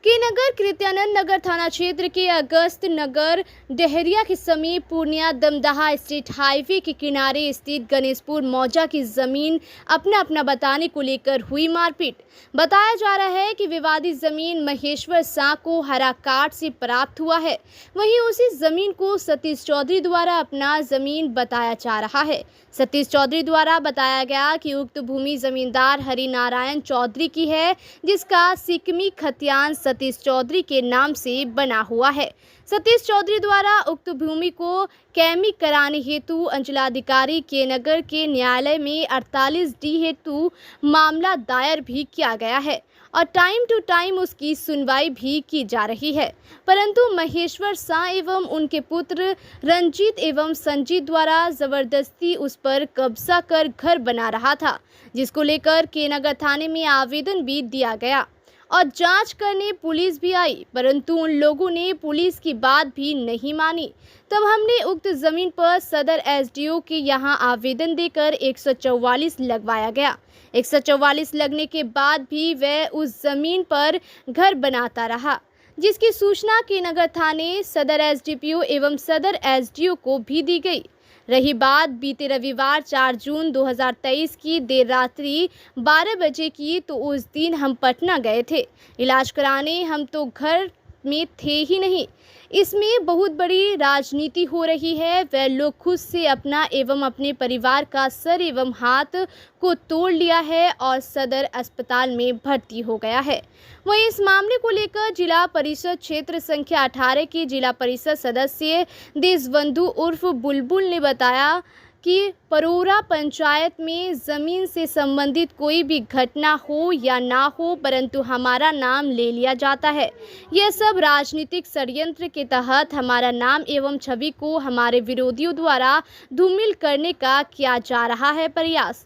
के नगर कृत्यानंद नगर थाना क्षेत्र के अगस्त नगर डहरिया के समीप पूर्णिया दमदहा स्टेट हाईवे के किनारे स्थित गणेशपुर मौजा की जमीन अपना बताने को लेकर हुई मारपीट। बताया जा रहा है कि विवादित जमीन महेश्वर शाह को हरा कार्ड से प्राप्त हुआ है। वहीं उसी जमीन को सतीश चौधरी द्वारा अपना जमीन बताया जा रहा है। सतीश चौधरी द्वारा बताया गया कि उक्त भूमि जमींदार हरिनारायण चौधरी की है, जिसका सिकमी खतियान सतीश चौधरी के नाम से बना हुआ है। सतीश चौधरी द्वारा उक्त भूमि को कैमी कराने हेतु अंचलाधिकारी के नगर के न्यायालय में 48D हेतु मामला दायर भी किया गया है और टाइम टू टाइम उसकी सुनवाई भी की जा रही है, परंतु महेश्वर शाह एवं उनके पुत्र रंजीत एवं संजीत द्वारा जबरदस्ती उस पर कब्जा कर घर बना रहा था, जिसको लेकर के नगर थाने में आवेदन भी दिया गया और जांच करने पुलिस भी आई, परंतु उन लोगों ने पुलिस की बात भी नहीं मानी। तब हमने उक्त जमीन पर सदर SDO के यहां आवेदन देकर 144 लगवाया गया। 144 लगने के बाद भी वह उस जमीन पर घर बनाता रहा, जिसकी सूचना के नगर थाने सदर SDPO एवं सदर SDO को भी दी गई। रही बात बीते रविवार 4 जून 2023 की देर रात्रि 12 बजे की, तो उस दिन हम पटना गए थे इलाज कराने। हम तो घर में थे ही नहीं। इसमें बहुत बड़ी राजनीति हो रही है। वह लोग खुद से अपना एवं अपने परिवार का सर एवं हाथ को तोड़ लिया है और सदर अस्पताल में भर्ती हो गया है। वहीं इस मामले को लेकर जिला परिषद क्षेत्र संख्या 18 की जिला परिषद सदस्य देशबंधु उर्फ बुलबुल ने बताया कि परोरा पंचायत में ज़मीन से संबंधित कोई भी घटना हो या ना हो, परंतु हमारा नाम ले लिया जाता है। यह सब राजनीतिक षड्यंत्र के तहत हमारा नाम एवं छवि को हमारे विरोधियों द्वारा धूमिल करने का किया जा रहा है प्रयास।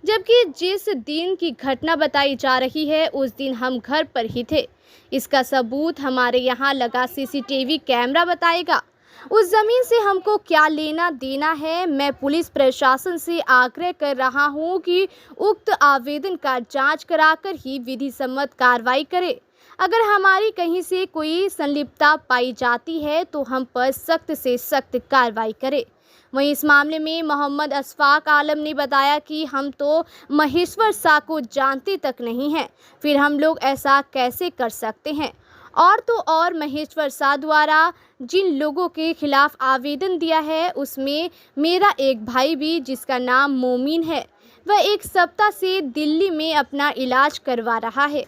जबकि जिस दिन की घटना बताई जा रही है उस दिन हम घर पर ही थे। इसका सबूत हमारे यहाँ लगा CCTV कैमरा बताएगा। उस जमीन से हमको क्या लेना देना है। मैं पुलिस प्रशासन से आग्रह कर रहा हूं कि उक्त आवेदन का जांच कराकर ही विधि सम्मत कार्रवाई करे। अगर हमारी कहीं से कोई संलिप्तता पाई जाती है तो हम पर सख्त से सख्त कार्रवाई करे। वहीं इस मामले में मोहम्मद अशफाक आलम ने बताया कि हम तो महेश्वर शाह को जानते तक नहीं हैं, फिर हम लोग ऐसा कैसे कर सकते हैं। और तो और महेश्वर शाह द्वारा जिन लोगों के खिलाफ आवेदन दिया है उसमें मेरा एक भाई भी, जिसका नाम मोमिन है, वह एक सप्ताह से दिल्ली में अपना इलाज करवा रहा है,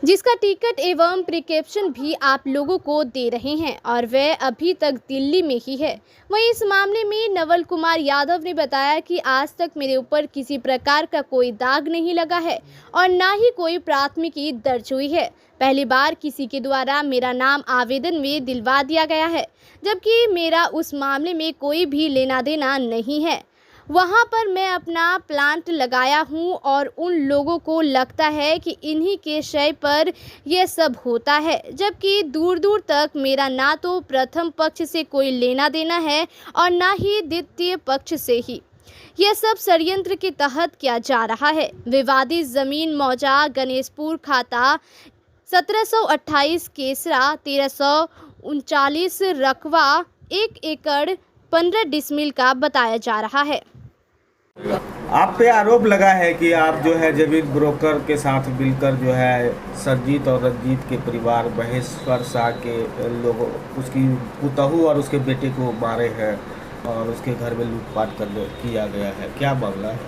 जिसका टिकट एवं प्रिस्क्रिप्शन भी आप लोगों को दे रहे हैं और वह अभी तक दिल्ली में ही है। वहीं इस मामले में नवल कुमार यादव ने बताया कि आज तक मेरे ऊपर किसी प्रकार का कोई दाग नहीं लगा है और ना ही कोई प्राथमिकी दर्ज हुई है। पहली बार किसी के द्वारा मेरा नाम आवेदन में दिलवा दिया गया है, जबकि मेरा उस मामले में कोई भी लेना देना नहीं है। वहाँ पर मैं अपना प्लांट लगाया हूँ और उन लोगों को लगता है कि इन्हीं के शय पर यह सब होता है, जबकि दूर दूर तक मेरा ना तो प्रथम पक्ष से कोई लेना देना है और ना ही द्वितीय पक्ष से ही। यह सब षड्यंत्र के तहत किया जा रहा है। विवादित जमीन मौजा गणेशपुर खाता 1728 केसरा 1339 रकबा 1 एकड़ 15 डिसमिल का बताया जा रहा है। आप पे आरोप लगा है कि आप जो है जमीन ब्रोकर के साथ मिलकर जो है सरजीत और रंजीत के परिवार महेश्वर शाह के लोगों उसकी पुतहू और उसके बेटे को मारे हैं और उसके घर में लूटपाट किया गया है। क्या मामला है?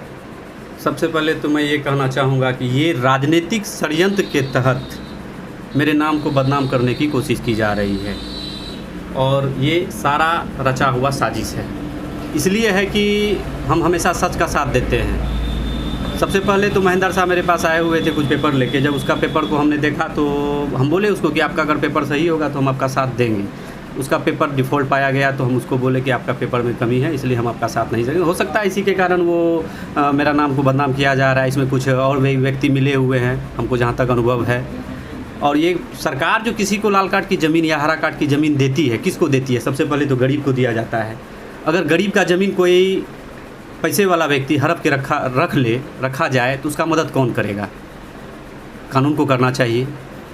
सबसे पहले तो मैं ये कहना चाहूँगा कि ये राजनीतिक षड्यंत्र के तहत मेरे नाम को बदनाम करने की कोशिश की जा रही है और ये सारा रचा हुआ साजिश है। इसलिए है कि हम हमेशा सच का साथ देते हैं। सबसे पहले तो महेंद्र शाह मेरे पास आए हुए थे कुछ पेपर लेके। जब उसका पेपर को हमने देखा तो हम बोले उसको कि आपका अगर पेपर सही होगा तो हम आपका साथ देंगे। उसका पेपर डिफ़ॉल्ट पाया गया तो हम उसको बोले कि आपका पेपर में कमी है, इसलिए हम आपका साथ नहीं देंगे। हो सकता है इसी के कारण वो मेरा नाम को बदनाम किया जा रहा है। इसमें कुछ और भी व्यक्ति मिले हुए हैं, हमको जहाँ तक अनुभव है। और ये सरकार जो किसी को लाल कार्ड की ज़मीन या हरा कार्ड की ज़मीन देती है, किसको देती है? सबसे पहले तो गरीब को दिया जाता है। अगर गरीब का ज़मीन कोई पैसे वाला व्यक्ति हड़प के रखा जाए तो उसका मदद कौन करेगा? कानून को करना चाहिए।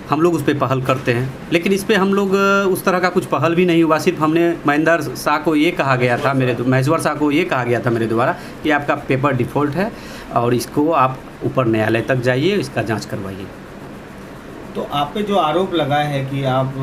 हम लोग उस पर पहल करते हैं, लेकिन इस पर हम लोग उस तरह का कुछ पहल भी नहीं हुआ। सिर्फ हमने महेंद्र शाह को ये कहा गया था, महेश्वर शाह को ये कहा गया था मेरे द्वारा कि आपका पेपर डिफ़ॉल्ट है और इसको आप ऊपर न्यायालय तक जाइए, इसका जांच करवाइए। तो आप पे जो आरोप लगा है कि आप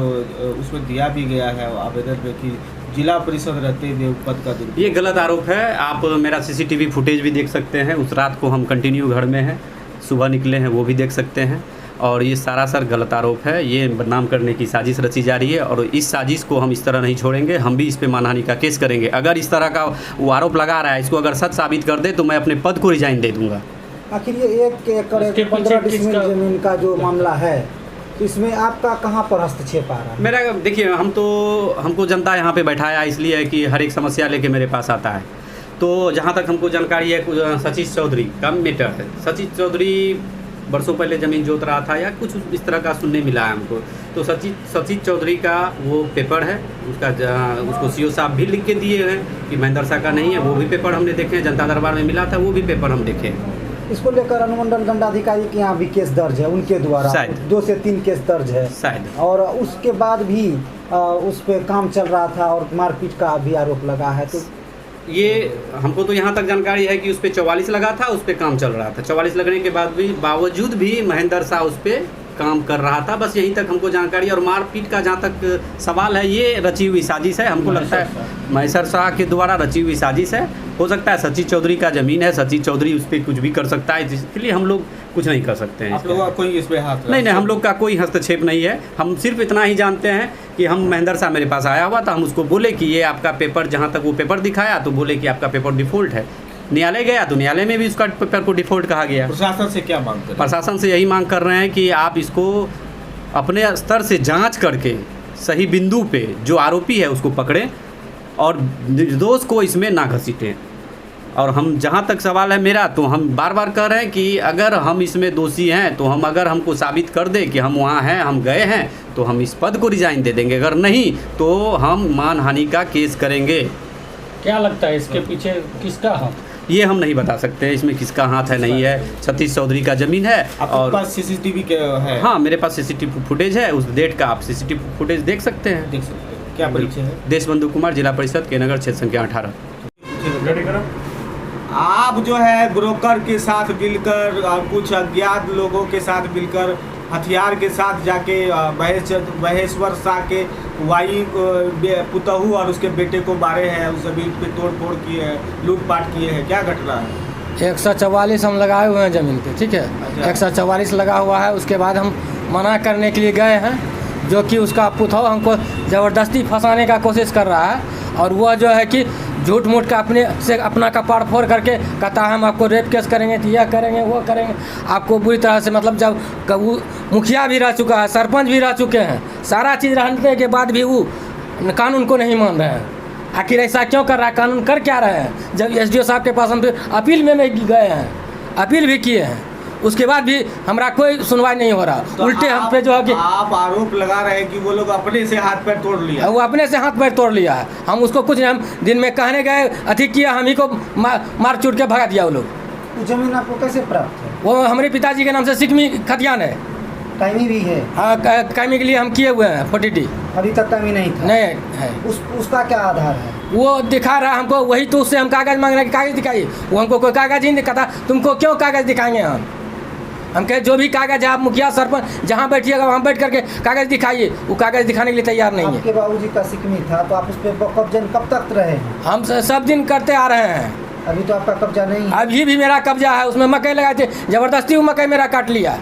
उसमें दिया भी गया है आवेदन में कि जिला परिषद रहते हुए पद का दुरुपयोग, ये गलत आरोप है। आप मेरा सीसीटीवी फुटेज भी देख सकते हैं। उस रात को हम कंटिन्यू घर में हैं, सुबह निकले हैं, वो भी देख सकते हैं। और ये सारा सर गलत आरोप है। ये बदनाम करने की साजिश रची जा रही है और इस साजिश को हम इस तरह नहीं छोड़ेंगे। हम भी इस पे मानहानि का केस करेंगे। अगर इस तरह का वो आरोप लगा रहा है, इसको अगर सच साबित कर दे तो मैं अपने पद को रिजाइन दे दूँगा। आखिर ये 1 एकड़ 15 डिसमिल जमीन का जो मामला है, इसमें आपका कहाँ पर हस्तक्षेप आ रहा है? मेरा देखिए, हमको जनता यहाँ पे बैठाया इसलिए है कि हर एक समस्या लेके मेरे पास आता है। तो जहाँ तक हमको जानकारी है, सचिश चौधरी का मैटर है। सचिश चौधरी बरसों पहले ज़मीन जोत रहा था या कुछ इस तरह का सुनने मिला है हमको। तो सचिश चौधरी का वो पेपर है, उसको सीओ साहब भी लिख के दिए हैं कि महेंद्र शाह का नहीं है। वो भी पेपर हमने देखे हैं, जनता दरबार में मिला था, वो भी पेपर हम देखे हैं। इसको लेकर अनुमंडल दंडाधिकारी के यहाँ भी केस दर्ज है, उनके द्वारा 2 से 3 केस दर्ज है शायद। और उसके बाद भी उस पर काम चल रहा था और मारपीट का भी आरोप लगा है। तो ये हमको तो यहाँ तक जानकारी है कि उस पर 44 लगा था, उस पर काम चल रहा था। 44 लगने के बावजूद भी महेंद्र शाह उस पर काम कर रहा था। बस यहीं तक हमको जानकारी। और मारपीट का जहाँ तक सवाल है, ये रची हुई साजिश है। हमको लगता है महेश्वर शाह के द्वारा रची हुई साजिश है। हो सकता है सचिश चौधरी का ज़मीन है, सचिश चौधरी उस पर कुछ भी कर सकता है, इसलिए हम लोग कुछ नहीं कर सकते हैं। आप लोगों का कोई इसमें हाथ नहीं, हम लोग का कोई हस्तक्षेप नहीं है। हम सिर्फ इतना ही जानते हैं कि हम महेंद्र शाह मेरे पास आया हुआ था, हम उसको बोले कि ये आपका पेपर, जहाँ तक वो पेपर दिखाया तो बोले कि आपका पेपर डिफ़ॉल्ट है। न्यायालय गया तो न्यायालय में भी उसका पेपर को डिफ़ॉल्ट कहा गया। प्रशासन से क्या मांग कर? प्रशासन से यही मांग कर रहे हैं कि आप इसको अपने स्तर से जांच करके सही बिंदु पे जो आरोपी है उसको पकड़ें और निर्दोष को इसमें ना घसीटें। और हम, जहाँ तक सवाल है मेरा, तो हम बार बार कह रहे हैं कि अगर हम इसमें दोषी हैं तो अगर हमको साबित कर दे कि हम वहाँ हैं, हम गए हैं, तो हम इस पद को रिजाइन दे देंगे। अगर नहीं तो हम मानहानि का केस करेंगे। क्या लगता है इसके पीछे किसका हाथ? ये हम नहीं बता सकते इसमें किसका हाथ है, नहीं है। सतीश चौधरी का ज़मीन है। आपके पास सीसीटीवी है? हाँ, मेरे पास सीसीटीवी फुटेज है। उस डेट का आप सीसीटीवी फुटेज देख सकते हैं। देख सकते हैं। क्या परिचय है? देशबंधु कुमार, जिला परिषद के नगर क्षेत्र संख्या 18। आप जो है ब्रोकर के साथ मिलकर और कुछ अज्ञात लोगों के साथ मिलकर हथियार के साथ जाके महेश्वर शाह के पुतहू और उसके बेटे को मारे हैं, उस जमीन पे तोड़ फोड़ किए हैं, लूटपाट किए हैं। क्या घटना है? 144 हम लगाए हुए हैं ज़मीन पे, ठीक है। 144 लगा हुआ है। उसके बाद हम मना करने के लिए गए हैं, जो कि उसका पुतहू हमको ज़बरदस्ती फंसाने का कोशिश कर रहा है। और वह जो है कि झूठ मूठ का अपना कपाड़ फोड़ करके कहता है हम आपको रेप केस करेंगे, तो यह करेंगे, वो करेंगे, आपको बुरी तरह से, मतलब जब वो मुखिया भी रह चुका है, सरपंच भी रह चुके हैं, सारा चीज़ रहने के बाद भी वो कानून को नहीं मान रहे हैं। आखिर ऐसा क्यों कर रहा है? कानून कर क्या रहे हैं? जब SDO साहब के पास हम अपील में गए हैं, अपील भी किए हैं, उसके बाद भी हमारा कोई सुनवाई नहीं हो रहा। तो उल्टे हम पे जो है कि आप आरोप लगा रहे हैं कि वो लोग अपने से हाथ पैर तोड़ लिया। वो अपने से हाथ पैर तोड़ लिया है। हम उसको कुछ नहीं, हम दिन में कहने गए, अति किया, हम ही को मार चूट के भगा दिया वो लोग। वो जमीन आपको कैसे प्राप्त है? वो हमारे पिताजी के नाम से सिकमी खतियान है। टाइमी भी है? हाँ, कायमी के लिए हम किए हुए हैं 40D। अभी तक टाइमी नहीं था? नहीं है। उसका क्या आधार है? वो दिखा रहा है हमको, वही तो उससे हम कागज़ मांग रहे हैं कि कागज़ दिखाइए। वो हमको कोई कागज़ ही नहीं दिखाता। तुमको क्यों कागज़ दिखाएंगे? हम कहे जो भी कागज़ है, आप मुखिया सरपंच जहाँ बैठिएगा वहाँ बैठ करके कागज़ दिखाइए। वो कागज़ दिखाने के लिए तैयार नहीं है। आपके बाबूजी का सिकमी था तो आप उस पर कब्जा कब तक रहे हैं? हम सब दिन करते आ रहे हैं। अभी तो आपका कब्जा नहीं है? अभी भी मेरा कब्जा है। उसमें मकई लगाए थे, ज़बरदस्ती वो मकई मेरा काट लिया।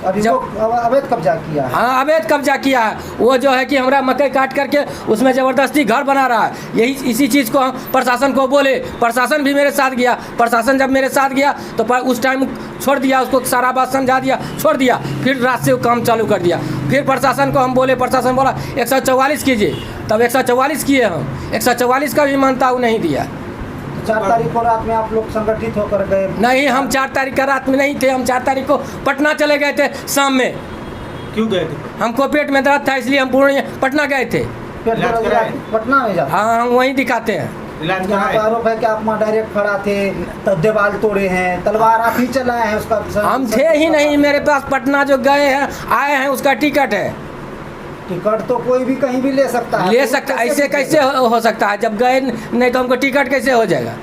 अभी वो अवैध कब्जा किया है? हाँ, अवैध कब्जा किया है। वो जो है कि हमारा मकई काट करके उसमें ज़बरदस्ती घर बना रहा है। यही इसी चीज़ को हम प्रशासन को बोले, प्रशासन भी मेरे साथ गया। प्रशासन जब मेरे साथ गया तो उस टाइम छोड़ दिया, उसको सारा बात समझा दिया, छोड़ दिया। फिर रात से वो काम चालू कर दिया। फिर प्रशासन को हम बोले, प्रशासन बोला 144 कीजिए, तब 144 किए हम। 144 का भी मानता वो नहीं दिया। 4 तारीख को रात में आप लोग संगठित होकर गए? नहीं, हम 4 तारीख का रात में नहीं थे। हम 4 तारीख को पटना चले गए थे शाम में। क्यों गए थे? हमको पेट में दर्द था, इसलिए हम पूर्णिया पटना गए थे। पटना में जाते? हाँ, हम वहीं दिखाते हैं। इलाज यहाँ कराए? का आरोप है कि आप वहाँ डायरेक्ट खड़ा थे, तब दीवार तोड़े हैं, तलवार आप ही चलाए हैं उसका। हम थे ही नहीं, मेरे पास पटना जो गए हैं आए हैं उसका टिकट है। टिकट तो कोई भी कहीं भी ले सकता है। ले सकता, ऐसे कैसे हो सकता है? जब गए नहीं तो हमको टिकट कैसे हो जाएगा?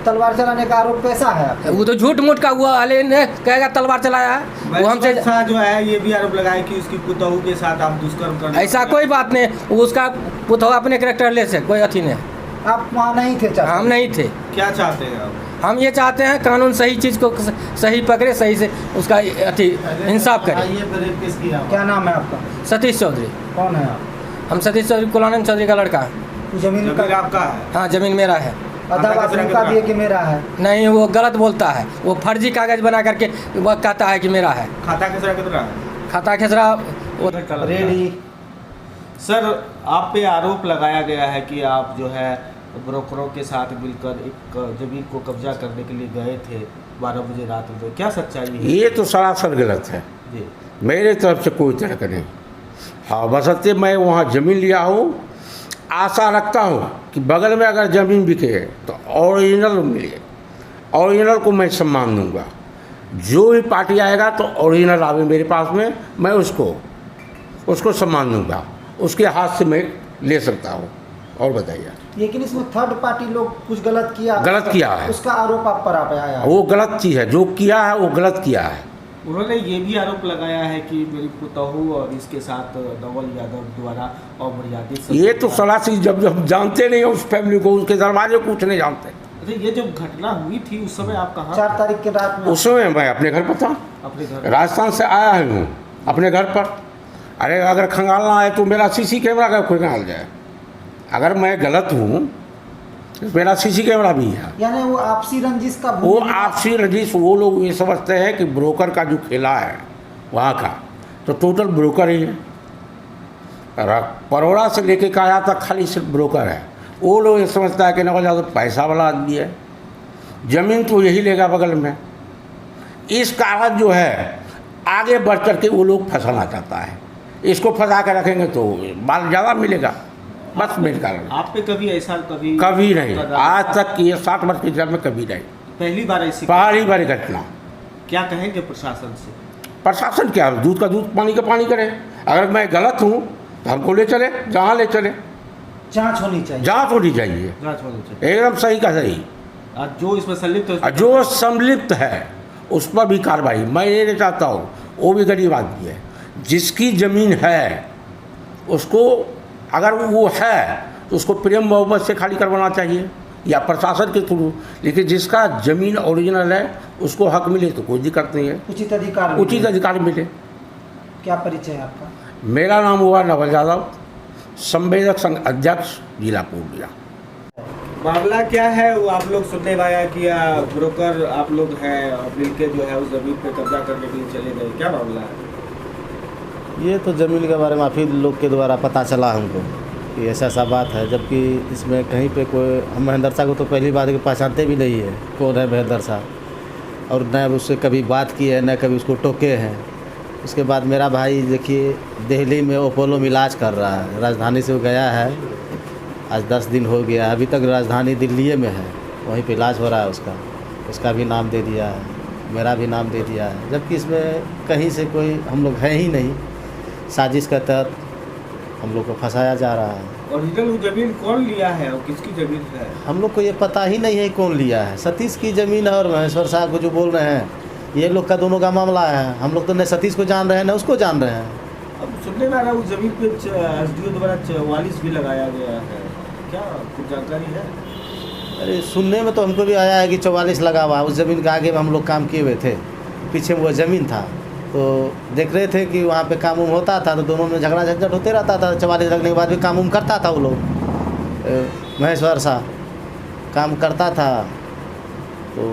तलवार चलाने का आरोप कैसा है आपका? वो तो झूठ मूठ का हुआ, अले ने कहेगा तलवार चलाया है वो हमसे। अच्छा जो है ये भी आरोप लगाया कि उसकी पुतहू के साथ आप दुष्कर्म कर। ऐसा कोई बात नहीं, उसका पुतौ अपने करेक्टर ले से कोई अथी नहीं। आप वहाँ नहीं थे? चाचा हम नहीं थे। क्या चाहते हैं आप? हम ये चाहते हैं कानून सही चीज़ को सही पकड़े, सही से उसका अथी इंसाफ करे। क्या नाम है आपका? सतीश चौधरी। कौन है आप? हम सतीश चौधरी कुलानंद चौधरी का लड़का है। जमीन जमीन का आपका है? हाँ जमीन मेरा है। आधा का भी है कि मेरा है? नहीं, वो गलत बोलता है, वो फर्जी कागज बना करके वो कहता है कि मेरा है। खाता खेसरा कितना है? खाता खेसरा वो रेडी। सर आप पे आरोप लगाया गया है कि आप जो है ब्रोकरों के साथ मिलकर एक जमीन को कब्जा करने के लिए गए थे 12 बजे रात में, क्या सच्चाई है? ये तो सरासर गलत है। जी मेरे तरफ से कोई तर्क नहीं। हाँ बशर्ते मैं वहाँ ज़मीन लिया हूँ, आशा रखता हूँ कि बगल में अगर ज़मीन बिके तो ओरिजिनल मिले, ओरिजिनल को मैं सम्मान दूंगा। जो भी पार्टी आएगा तो ओरिजिनल आवे मेरे पास में, मैं उसको सम्मान दूंगा, उसके हाथ से मैं ले सकता हूँ। और बताइए। लेकिन इसमें थर्ड पार्टी लोग कुछ गलत किया है उसका आरोप आप पर आया है। वो गलत चीज़ है, जो किया है वो गलत किया है। उन्होंने ये भी आरोप लगाया है कि मेरी पुतहू और इसके साथ नवल यादव द्वारा अमर्यादित। ये तो सरासर जब हम जानते नहीं हैं उस फैमिली को, उसके दरवाजे को कुछ नहीं जानते। अच्छा ये जब घटना हुई थी उस समय आप कहाँ? 4 तारीख के रात में। उस समय मैं अपने घर पर था, अपने घर? राजस्थान से आया हूँ अपने घर पर। अरे अगर खंगालना है तो मेरा सीसी कैमरा का खंगाल जाए। अगर मैं गलत हूँ तो मेरा सीसी कैमरा भी है। यानी वो आपसी रंजिश का वो आपसी रंजिश, वो लोग ये समझते हैं कि ब्रोकर का जो खेला है वहाँ का तो टोटल ब्रोकर ही है। परोड़ा से लेके काया तक खाली सिर्फ ब्रोकर है। वो लोग ये समझता है कि नवल यादव पैसा वाला आदमी है, ज़मीन तो यही लेगा बगल में। इस कारण जो है आगे बढ़ कर के वो लोग फंसाना चाहता है। इसको फंसा के रखेंगे तो माल ज़्यादा मिलेगा, बस मेरे कारण। आप पे कभी ऐसा कभी नहीं, आज तक ये 60 वर्ष के जन्म में कभी नहीं। पहली बार ऐसी? पहली बार घटना। क्या कहेंगे प्रशासन से? प्रशासन क्या, दूध का दूध पानी का पानी करे। अगर मैं गलत हूँ तो हमको ले चले, जहाँ ले चले। जांच होनी चाहिए। जांच होनी चाहिए, जांच होनी चाहिए एकदम सही का सही। जो इसमें संलिप्त है जो संलिप्त है उस पर भी कार्रवाई। मैं ये नहीं चाहता हूँ, वो भी गरीब आदमी है, जिसकी ज़मीन है उसको अगर वो है तो उसको प्रेम मोहब्बत से खाली करवाना चाहिए या प्रशासन के थ्रू। लेकिन जिसका ज़मीन ओरिजिनल है उसको हक मिले तो कोई दिक्कत नहीं है, उचित अधिकार मिले। क्या परिचय है आपका? मेरा नाम हुआ नवल यादव, संवेदक संघ अध्यक्ष जिला पूर्णिया। मामला क्या है वो आप लोग सुनने आया कि ब्रोकर आप लोग हैं मिलके जो है उस जमीन पे कब्जा करने के लिए चले गए, क्या मामला है? ये तो ज़मीन के बारे में काफ़ी लोग के द्वारा पता चला हमको कि ऐसा बात है, जबकि इसमें कहीं पे कोई हम महेंद्र शाह को तो पहली बात है कि पहचानते भी नहीं है कौन है महेंद्र शाह, और न उससे कभी बात की है न कभी उसको टोके हैं। उसके बाद मेरा भाई देखिए दिल्ली में अपोलो में इलाज कर रहा है, राजधानी से वो गया है, आज 10 दिन हो गया, अभी तक राजधानी दिल्ली में है, वहीं पे इलाज हो रहा है उसका भी नाम दे दिया है, मेरा भी नाम दे दिया है, जबकि इसमें कहीं से कोई हम लोग हैं ही नहीं। साजिश के तहत हम लोग को फंसाया जा रहा है। ओरिजिनल वो जमीन कौन लिया है और किसकी जमीन है? हम लोग को ये पता ही नहीं है कौन लिया है। सतीश की ज़मीन है और महेश्वर साहब को जो बोल रहे हैं ये लोग का दोनों का मामला है। हम लोग तो न सतीश को जान रहे हैं न उसको जान रहे हैं। अब सुनने में आ रहा है उस जमीन पे SDO द्वारा 44 भी लगाया गया है, क्या कुछ जानकारी है? अरे सुनने में तो हमको भी आया है कि 44 लगा हुआ। उस ज़मीन के आगे में हम लोग काम किए हुए थे, पीछे वो ज़मीन था तो देख रहे थे कि वहाँ पे काम होता था तो दोनों में झगड़ा झंझट होते रहता था। 44 लगने के बाद भी काम करता था वो लोग। महेश्वर साहब काम करता था तो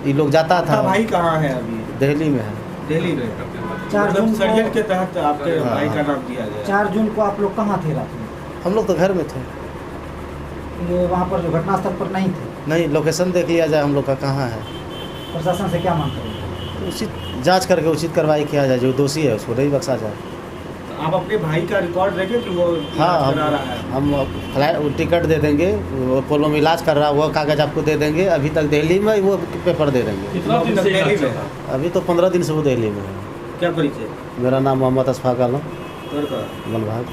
ये लोग जाता था। भाई कहाँ है अभी? दिल्ली में है। दिल्ली में मतलब षड्यंत्र के तहत आपके भाई का नाम दिया गया। 4 जून को आप लोग कहाँ थे रात में? हम लोग तो घर में थे। ये वहाँ पर जो घटनास्थल पर नहीं थे? नहीं, लोकेशन देख लिया जाए हम लोग का कहाँ है। प्रशासन से क्या मांग करेंगे? उचित जांच करके उचित कार्रवाई किया जाए, जो दोषी है उसको नहीं बख्शा जाए। आप अपने भाई का रिकॉर्ड देखें कि वो हाँ करा रहा है। हम फ्लाइट टिकट दे देंगे, वो पोलो में इलाज कर रहा है, वो कागज़ आपको दे देंगे। अभी तक दिल्ली में वो पेपर दे देंगे। कितना दिन से दिल्ली इलाज में? चल रहा है? अभी तो 15 दिन से वो दिल्ली में है। क्या परिचय? मेरा नाम मोहम्मद अशफाक आलम, घर का? बनभाग।